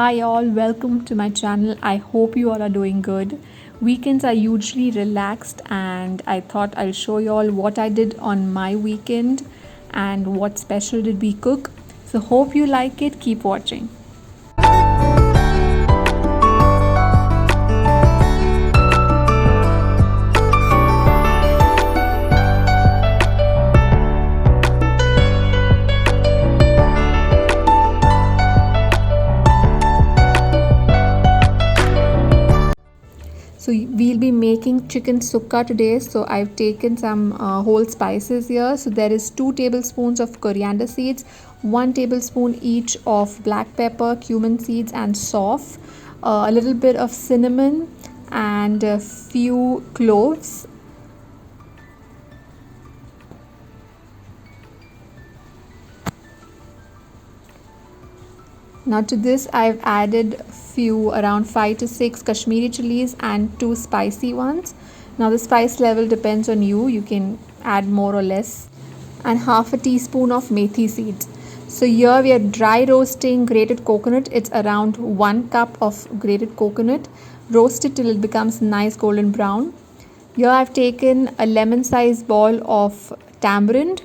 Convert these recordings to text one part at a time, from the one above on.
Hi all, welcome to my channel. I hope you all are doing good. Weekends are usually relaxed and I thought I'll show you all what I did on my weekend and what special did we cook. So hope you like it. Keep watching. So we'll be making chicken sukka today. So I've taken some whole spices here. So there is 2 tablespoons of coriander seeds, 1 tablespoon each of black pepper, cumin seeds and sauf, a little bit of cinnamon and a few cloves. Now to this I've added few around 5 to 6 Kashmiri chilies and 2 spicy ones. Now the spice level depends on you. You can add more or less. And half a teaspoon of methi seeds. So here we are dry roasting grated coconut. It's around 1 cup of grated coconut. Roast it till it becomes nice golden brown. Here I've taken a lemon sized ball of tamarind.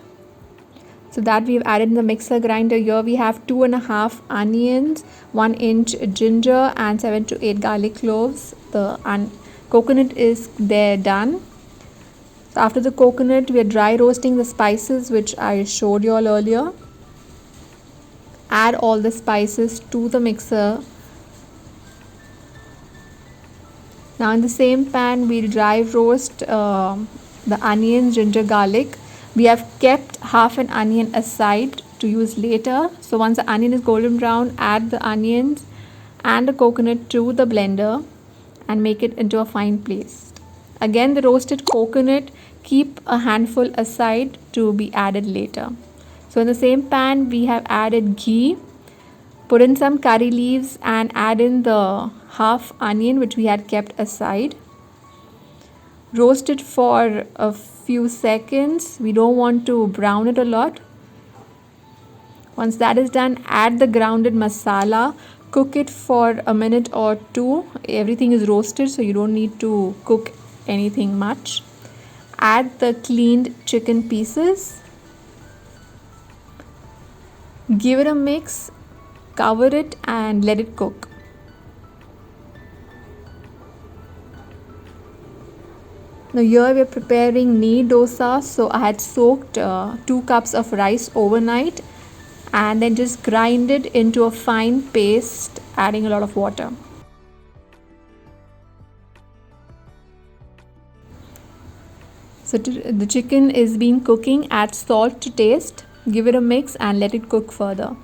So that we've added in the mixer grinder. Here we have 2.5 onions, 1 inch ginger and 7 to 8 garlic cloves. The coconut is there done. So after the coconut, we are dry roasting the spices which I showed you all earlier. Add all the spices to the mixer. Now in the same pan, we'll dry roast the onions, ginger, garlic. We have kept half an onion aside to use later. So once the onion is golden brown, add the onions and the coconut to the blender and make it into a fine paste. Again, the roasted coconut, keep a handful aside to be added later. So in the same pan, we have added ghee, put in some curry leaves and add in the half onion which we had kept aside. Roast it for a few seconds. We don't want to brown it a lot. Once that is done, add the grounded masala. Cook it for a minute or two. Everything is roasted, so you don't need to cook anything much. Add the cleaned chicken pieces. Give it a mix. Cover it and let it cook. Now here we are preparing knee dosa. So I had soaked 2 cups of rice overnight and then just grind it into a fine paste, adding a lot of water. So the chicken is being cooking. Add salt to taste. Give it a mix and let it cook further.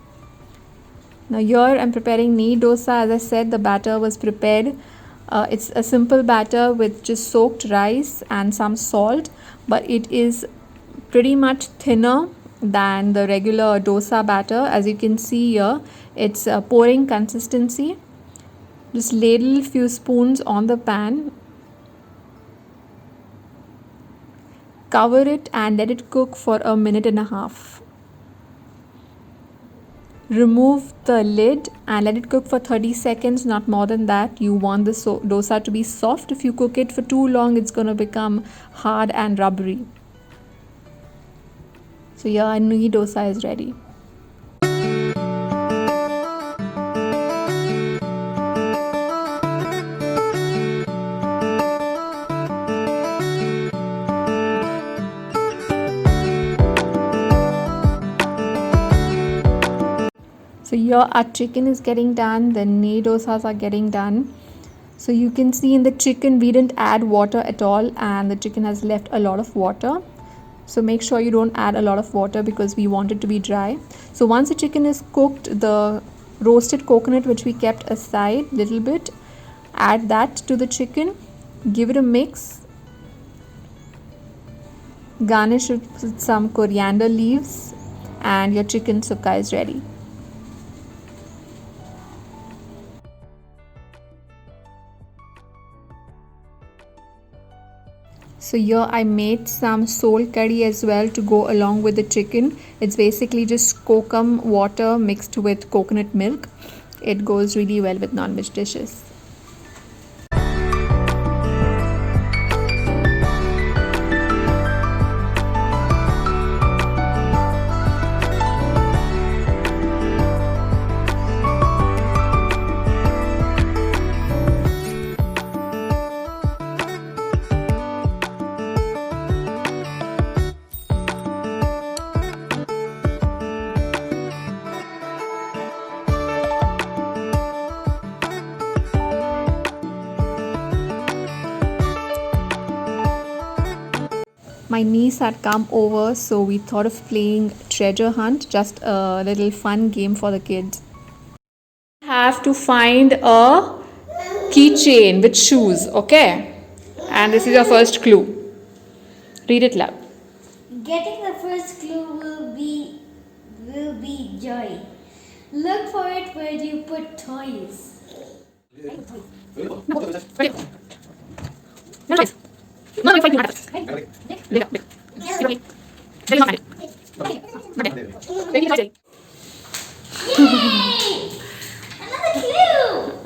Now here I'm preparing knee dosa. As I said, the batter was prepared. It's a simple batter with just soaked rice and some salt, but it is pretty much thinner than the regular dosa batter. As you can see here, it's a pouring consistency. Just ladle few spoons on the pan. Cover it and let it cook for a minute and a half. Remove the lid and let it cook for 30 seconds, not more than that. You want the dosa to be soft. If you cook it for too long, it's going to become hard and rubbery. So your knee dosa is ready. So here our chicken is getting done, the knee dosas are getting done. So you can see in the chicken we didn't add water at all and the chicken has left a lot of water. So make sure you don't add a lot of water because we want it to be dry. So once the chicken is cooked, the roasted coconut which we kept aside little bit, add that to the chicken, give it a mix. Garnish it with some coriander leaves and your chicken sukka is ready. So here I made some sol curry as well to go along with the chicken. It's basically just kokum water mixed with coconut milk. It goes really well with non-veg dishes. My niece had come over, so we thought of playing treasure hunt, just a little fun game for the kids. Have to find a keychain with shoes, okay? And this is your first clue. Read it loud. Getting the first clue will be joy. Look for it where you put toys. Yay! Another clue!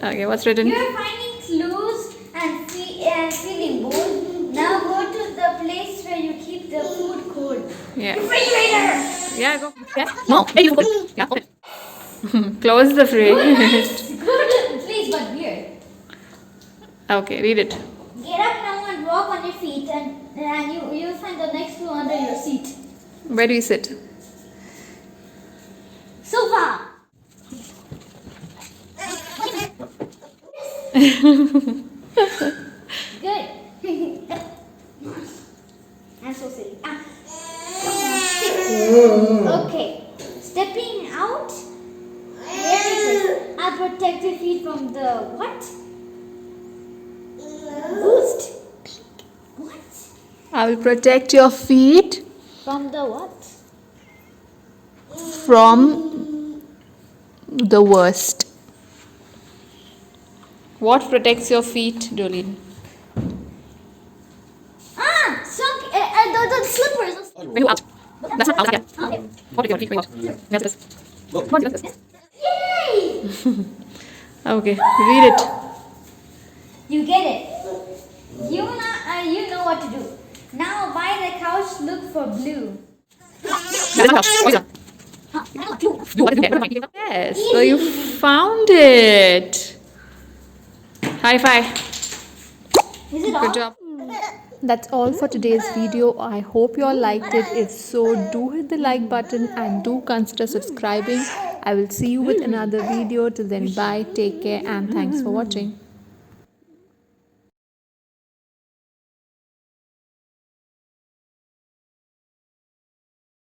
Okay, what's written? You're finding clues and feeling bored. Now go to the place where you keep the food cold. Yeah. Refrigerator! Yeah, go. Yes. No. Yeah, open. Close the fridge. Good. Please, but weird. Okay, read it. Get up now and walk on your feet, and you'll find the next clue under your seat. Where do you sit? Sofa. Good. I'm so silly. Okay. Stepping out. Very good. I'll protect your feet from the what? Boost. What? I will protect your feet From the what? from the worst. What protects your feet, Jolene? The slippers. Bring you out. That's not out yet. Okay. What your feet? Bring you out. Yes, yes. Yay! Okay, read it. You get it. You know what to do. Now by the couch, look for blue. Yes, so you found it. High five. Is it Good all? job. That's all for today's video. I hope you all liked it. If so, do hit the like button and do consider subscribing. I will see you with another video. Till then, bye, take care, and thanks for watching.